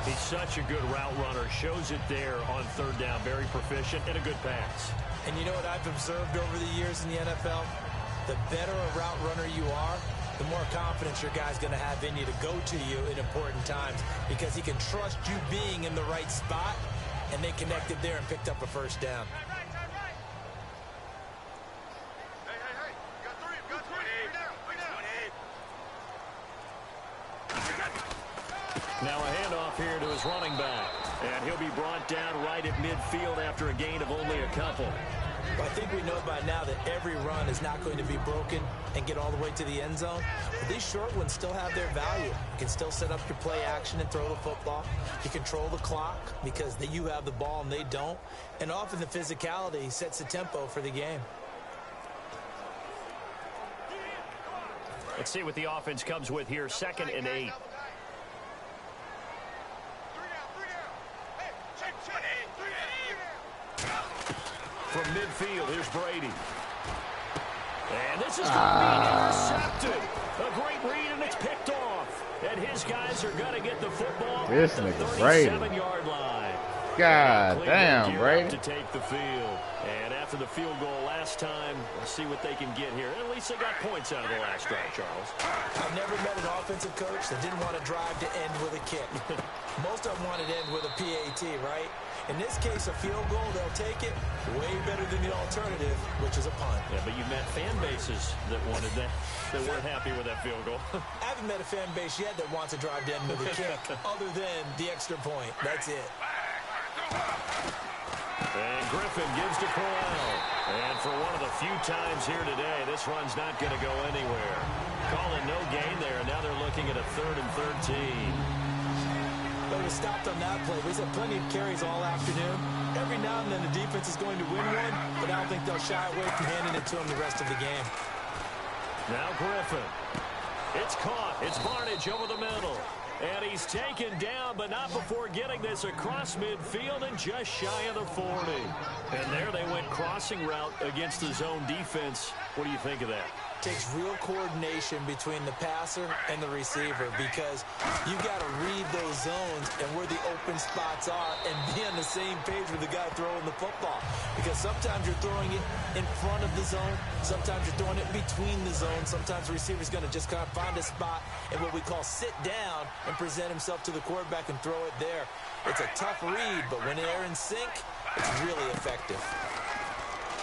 He's such a good route runner. Shows it there on third down. Very proficient and a good pass. And you know what I've observed over the years in the NFL? The better a route runner you are, the more confidence your guy's going to have in you to go to you in important times because he can trust you being in the right spot, and they connected there and picked up a first down. Now a handoff here to his running back. And he'll be brought down right at midfield after a gain of only a couple. Well, I think we know by now that every run is not going to be broken and get all the way to the end zone. But these short ones still have their value. You can still set up your play action and throw the football. You control the clock because you have the ball and they don't. And often the physicality sets the tempo for the game. Let's see what the offense comes with here. 2nd and 8. From midfield, here's Brady. And this is going to be intercepted. A great read, and it's picked off. And his guys are going to get the football This at the nigga Brady. 37-yard line. God damn, Brady. To take the field. And after the field goal last time, let's see what they can get here. At least they got points out of the last drive, Charles. I've never met an offensive coach that didn't want to drive to end with a kick. Most of them want to end with a PAT, right? In this case, a field goal, they'll take it way better than the alternative, which is a punt. Yeah, but you met fan bases that wanted that, that weren't happy with that field goal. I haven't met a fan base yet that wants to drive to end with a kick other than the extra point. That's it. And Griffin gives to Corral. And for one of the few times here today, this run's not going to go anywhere. Calling no gain there. Now they're looking at a 3rd and 13. But we stopped on that play. We've had plenty of carries all afternoon. Every now and then the defense is going to win one, but I don't think they'll shy away from handing it to them the rest of the game. Now Griffin. It's caught. It's Barnage over the middle. And he's taken down, but not before getting this across midfield and just shy of the 40. And there they went crossing route against the zone defense. What do you think of that? Takes real coordination between the passer and the receiver because you've got to read those zones and where the open spots are and be on the same page with the guy throwing the football. Because sometimes you're throwing it in front of the zone. Sometimes you're throwing it between the zones. Sometimes the receiver's going to just kind of find a spot and what we call sit down and present himself to the quarterback and throw it there. It's a tough read, but when they're in sync, it's really effective.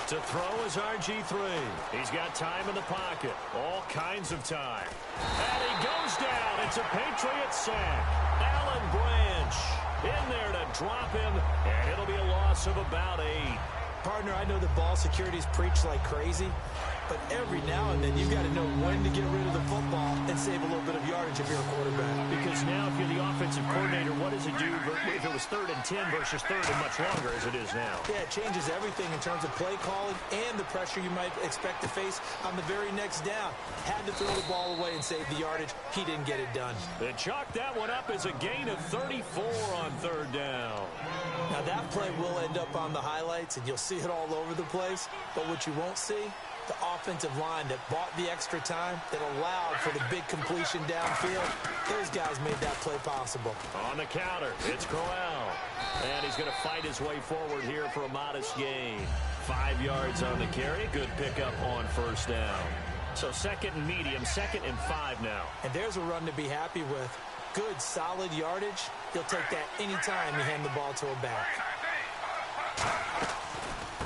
To throw is RG3. He's got time in the pocket. All kinds of time. And he goes down. It's a Patriot sack. Alan Branch in there to drop him. And it'll be a loss of about 8. Partner, I know the ball security's preached like crazy, but every now and then you've got to know when to get rid of the football and save a little bit of yardage if you're a quarterback. Because now if you're the offensive coordinator, what does it do if it was 3rd and 10 versus 3rd and much longer as it is now? Yeah, it changes everything in terms of play calling and the pressure you might expect to face on the very next down. Had to throw the ball away and save the yardage. He didn't get it done. They chalk that one up as a gain of 34 on 3rd down. Now that play will end up on the highlights and you'll see it all over the place. But what you won't see, the offensive line that bought the extra time, that allowed for the big completion downfield, those guys made that play possible. On the counter, it's Corral. And he's going to fight his way forward here for a modest gain. 5 yards on the carry. Good pickup on 1st down. So 2nd and medium, 2nd and 5 now. And there's a run to be happy with. Good, solid yardage. He'll take that anytime you hand the ball to a back.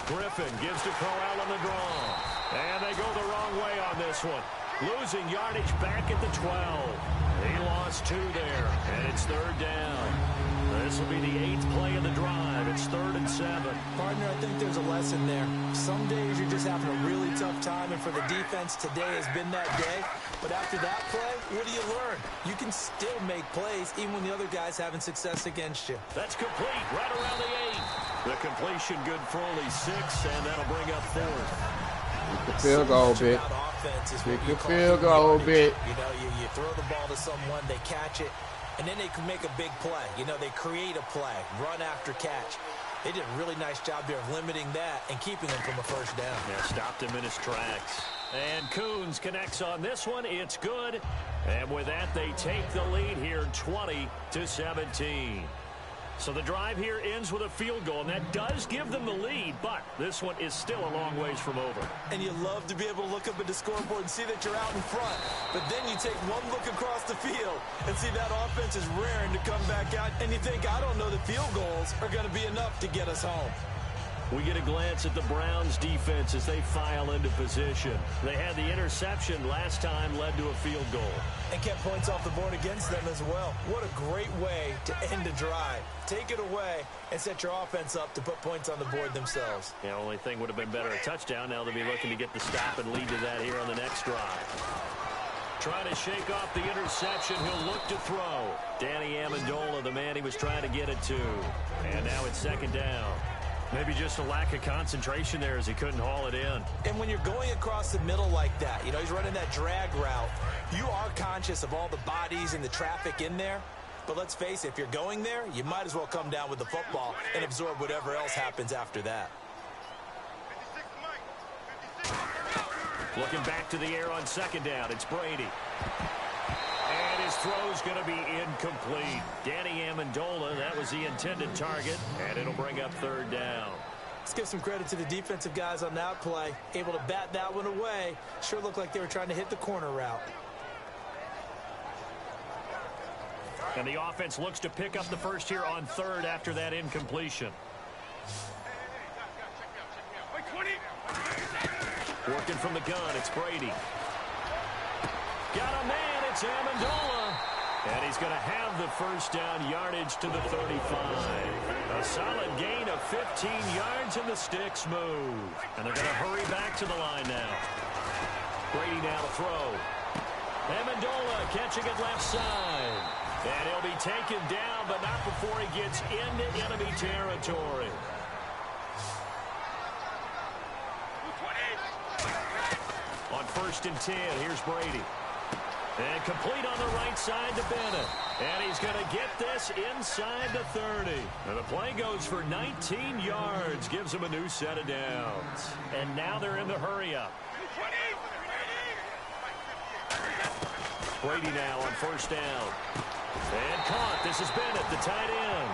Griffin gives to Corral on the draw. And they go the wrong way on this one. Losing yardage back at the 12. He lost 2 there, and it's 3rd down. This will be the 8th play of the drive. It's 3rd and 7. Partner, I think there's a lesson there. Some days you're just having a really tough time, and for the defense, today has been that day. But after that play, what do you learn? You can still make plays even when the other guy's having success against you. That's complete right around the 8. The completion good for only 6, and that'll bring up 4th. The field goal bit. Pick the field goal bit. You know, you throw the ball to someone, they catch it, and then they can make a big play. You know, they create a play, run after catch. They did a really nice job there of limiting that and keeping him from a first down. Yeah, stopped him in his tracks. And Coons connects on this one. It's good. And with that, they take the lead here 20-17. So the drive here ends with a field goal, and that does give them the lead, but this one is still a long ways from over. And you love to be able to look up at the scoreboard and see that you're out in front, but then you take one look across the field and see that offense is raring to come back out, and you think, I don't know, the field goals are going to be enough to get us home. We get a glance at the Browns' defense as they file into position. They had the interception last time, led to a field goal. And kept points off the board against them as well. What a great way to end a drive. Take it away and set your offense up to put points on the board themselves. The only thing would have been better, a touchdown. Now they'll be looking to get the stop and lead to that here on the next drive. Trying to shake off the interception. He'll look to throw. Danny Amendola, the man he was trying to get it to. And now it's 2nd down. Maybe just a lack of concentration there as he couldn't haul it in. And when you're going across the middle like that, you know, he's running that drag route, you are conscious of all the bodies and the traffic in there. But let's face it, if you're going there, you might as well come down with the football and absorb whatever else happens after that. Looking back to the air on 2nd down, it's Brady. And his throw's going to be incomplete. Danny Amendola, that was the intended target, and it'll bring up 3rd down. Let's give some credit to the defensive guys on that play. Able to bat that one away. Sure looked like they were trying to hit the corner route. And the offense looks to pick up the first here on 3rd after that incompletion. Working from the gun, it's Brady. Got a man, it's Amendola. And he's going to have the first down, yardage to the 35. A solid gain of 15 yards, and the sticks move. And they're going to hurry back to the line now. Brady now to throw. Amendola catching it left side. And he'll be taken down, but not before he gets into enemy territory. On 1st and 10, here's Brady. And complete on the right side to Bennett. And he's going to get this inside the 30. And the play goes for 19 yards. Gives him a new set of downs. And now they're in the hurry-up. Brady now on 1st down. And caught. This is Bennett, the tight end.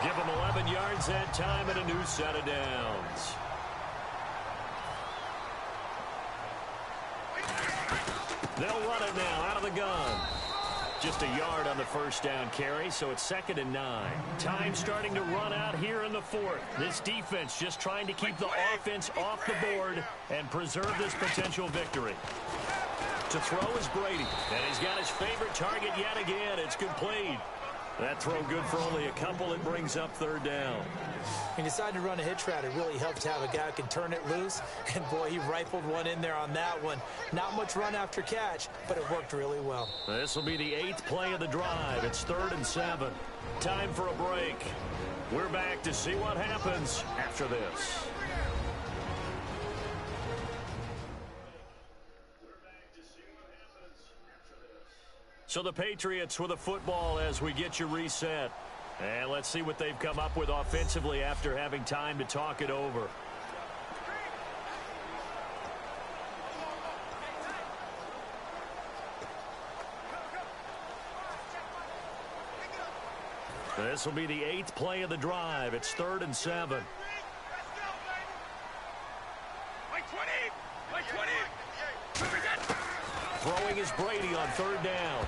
Give him 11 yards that time and a new set of downs. They'll run it now out of the gun. Just a yard on the 1st down carry, so it's 2nd and 9. Time starting to run out here in the 4th. This defense just trying to keep the offense off the board and preserve this potential victory. To throw is Brady, and he's got his favorite target yet again. It's complete. That throw good for only a couple. It brings up 3rd down. He decided to run a hitch route. It really helped to have a guy who can turn it loose. And, boy, he rifled one in there on that one. Not much run after catch, but it worked really well. This will be the 8th play of the drive. It's 3rd and 7. Time for a break. We're back to see what happens after this. So the Patriots with a football as we get you reset. And let's see what they've come up with offensively after having time to talk it over. This will be the 8th play of the drive. It's 3rd and 7. Throwing is Brady on 3rd down.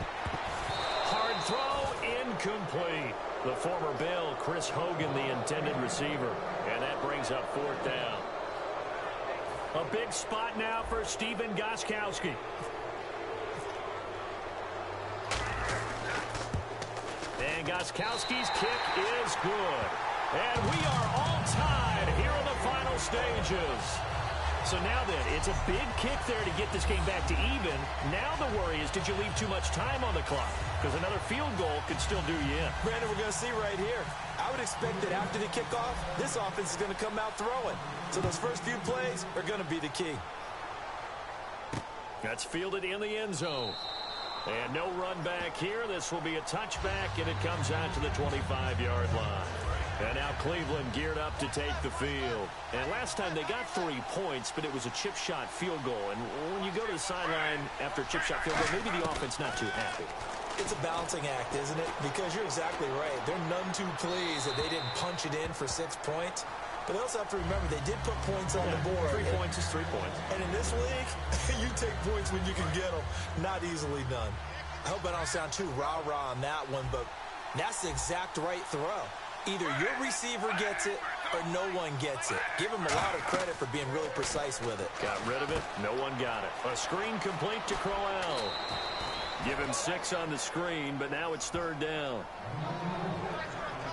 Hard throw, incomplete. The former Bill, Chris Hogan, the intended receiver. And that brings up 4th down. A big spot now for Stephen Gostkowski. And Gostkowski's kick is good. And we are all tied here in the final stages. So now then, it's a big kick there to get this game back to even. Now the worry is, did you leave too much time on the clock? Because another field goal could still do you in. Brandon, we're going to see right here. I would expect that after the kickoff, this offense is going to come out throwing. So those first few plays are going to be the key. That's fielded in the end zone. And no run back here. This will be a touchback, and it comes out to the 25-yard line. And now Cleveland geared up to take the field. And last time they got 3 points, but it was a chip shot field goal. And when you go to the sideline after a chip shot field goal, maybe the offense not too happy. It's a balancing act, isn't it? Because you're exactly right. They're none too pleased that they didn't punch it in for 6 points. But they also have to remember they did put points on the board. 3 points is 3 points. And in this league, you take points when you can get them. Not easily done. I hope I don't sound too rah-rah on that one, but that's the exact right throw. Either your receiver gets it or no one gets it. Give him a lot of credit for being really precise with it. Got rid of it. No one got it. A screen complete to Crowell. Give him 6 on the screen, but now it's 3rd down.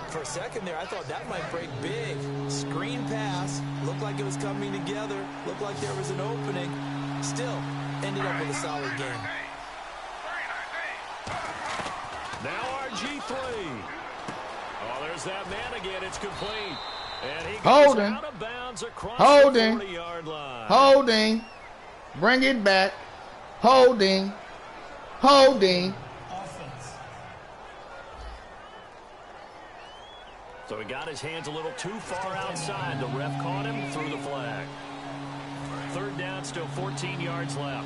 For a second there, I thought that might break big. Screen pass. Looked like it was coming together. Looked like there was an opening. Still, ended up with a solid game. Now RG3. Oh, there's that man again. It's complete. And he goes Holding. out of bounds across Holding. the 40-yard line. Holding. Bring it back. Holding. Holding. So he got his hands a little too far outside. The ref caught him, threw the flag. 3rd down, still 14 yards left.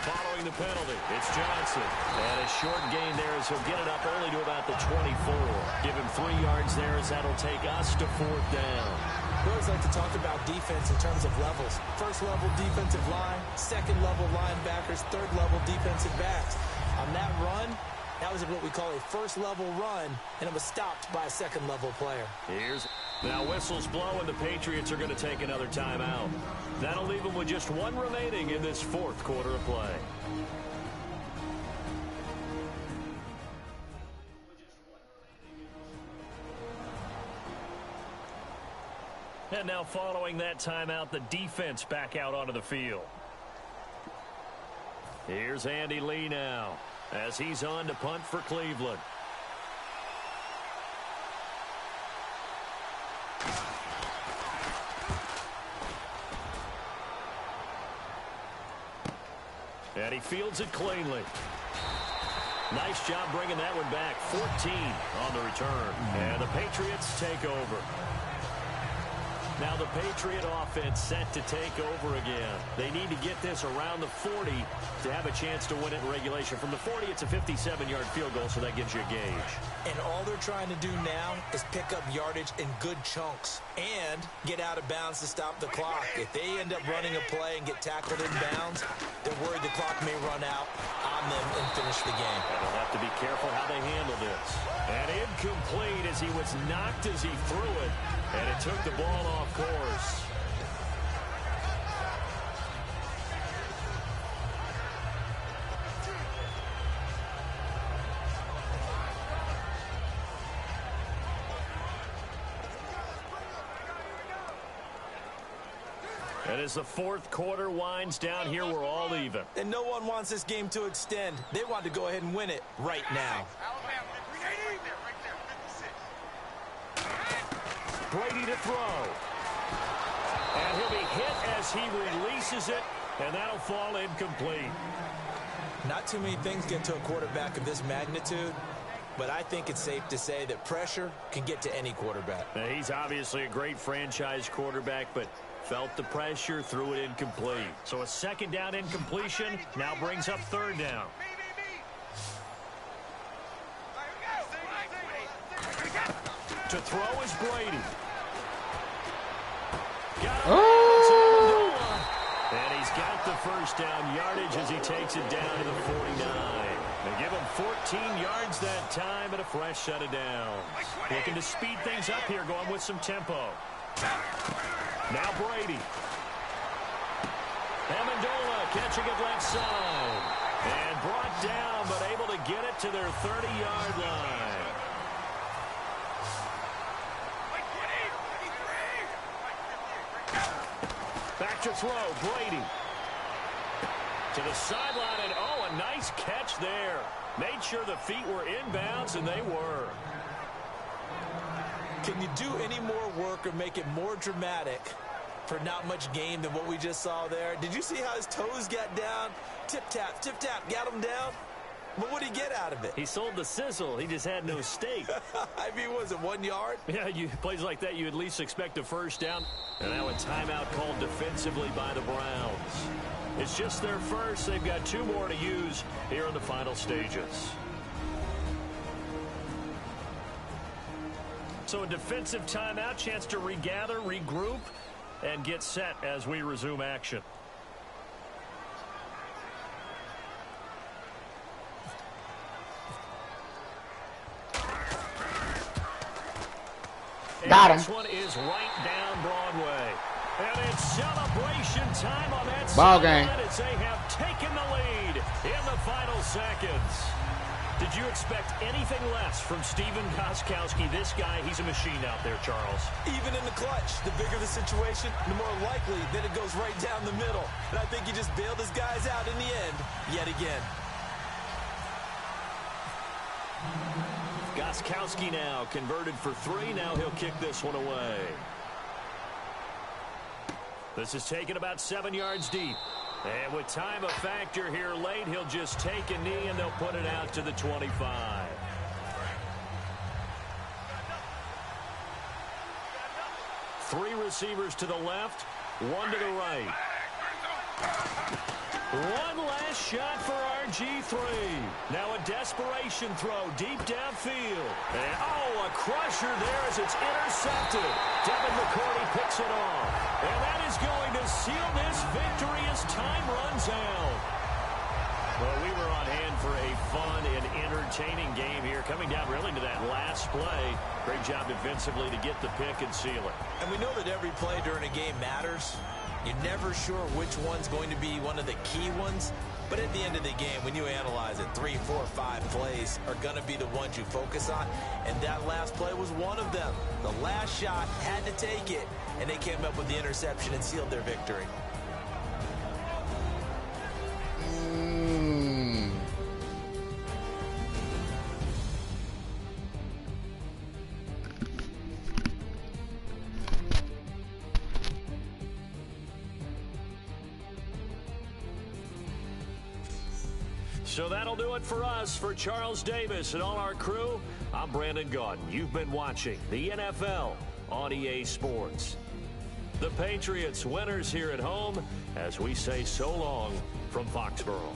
Following the penalty, it's Johnson. And a short gain there as he'll get it up only to about the 24. Give him 3 yards there as that'll take us to 4th down. We always like to talk about defense in terms of levels. First level defensive line, second level linebackers, third level defensive backs. On that run, that was what we call a first level run, and it was stopped by a second level player. Now whistles blow, and the Patriots are going to take another timeout. That'll leave them with just 1 remaining in this 4th quarter of play. And now following that timeout, the defense back out onto the field. Here's Andy Lee now as he's on to punt for Cleveland. And he fields it cleanly. Nice job bringing that one back. 14 on the return. And the Patriots take over. Now the Patriot offense set to take over again. They need to get this around the 40 to have a chance to win it in regulation. From the 40, it's a 57-yard field goal, so that gives you a gauge. And all they're trying to do now is pick up yardage in good chunks and get out of bounds to stop the clock. If they end up running a play and get tackled in bounds, they're worried the clock may run out on them and finish the game. And they'll have to be careful how they handle this. And incomplete as he was knocked as he threw it. And it took the ball off course. And as the 4th quarter winds down here, we're all even. And no one wants this game to extend. They want to go ahead and win it right now. Brady to throw. And he'll be hit as he releases it, and that'll fall incomplete. Not too many things get to a quarterback of this magnitude, but I think it's safe to say that pressure can get to any quarterback. Now, he's obviously a great franchise quarterback, but felt the pressure, threw it incomplete. So a 2nd down incompletion now brings up 3rd down. To throw is Brady. Got it. And he's got the 1st down yardage as he takes it down to the 49. They give him 14 yards that time and a fresh set of downs. Looking to speed things up here, going with some tempo. Now Brady. Amendola catching it left side. And brought down, but able to get it to their 30-yard line. Back to throw, Brady. To the sideline, and oh, a nice catch there. Made sure the feet were inbounds, and they were. Can you do any more work or make it more dramatic for not much gain than what we just saw there? Did you see how his toes got down? Tip-tap, got him down. But what did he get out of it? He sold the sizzle. He just had no steak. I mean, was it 1 yard? Yeah, plays like that, you at least expect a first down. And now a timeout called defensively by the Browns. It's just their first. They've got 2 more to use here in the final stages. So a defensive timeout, chance to regather, regroup, and get set as we resume action. Got him. This one is right down Broadway. And it's celebration time on that ball game. As they have taken the lead in the final seconds. Did you expect anything less from Stephen Gostkowski? This guy, he's a machine out there, Charles. Even in the clutch, the bigger the situation, the more likely that it goes right down the middle. And I think he just bailed his guys out in the end, yet again. Gostkowski now converted for 3. Now he'll kick this one away. This is taken about 7 yards deep. And with time a factor here late, he'll just take a knee and they'll put it out to the 25. Three receivers to the left, 1 to the right. One last shot for RG3. Now a desperation throw deep downfield. And oh, a crusher there as it's intercepted. Devin McCourty picks it off. And that is going to seal this victory as time runs out. Well, we were on hand for a fun and entertaining game here. Coming down really to that last play. Great job defensively to get the pick and seal it. And we know that every play during a game matters. You're never sure which one's going to be one of the key ones. But at the end of the game, when you analyze it, 3, 4, 5 plays are going to be the ones you focus on. And that last play was one of them. The last shot had to take it. And they came up with the interception and sealed their victory. So that'll do it for us. For Charles Davis and all our crew, I'm Brandon Gaudin. You've been watching the NFL on EA Sports. The Patriots winners here at home as we say so long from Foxborough.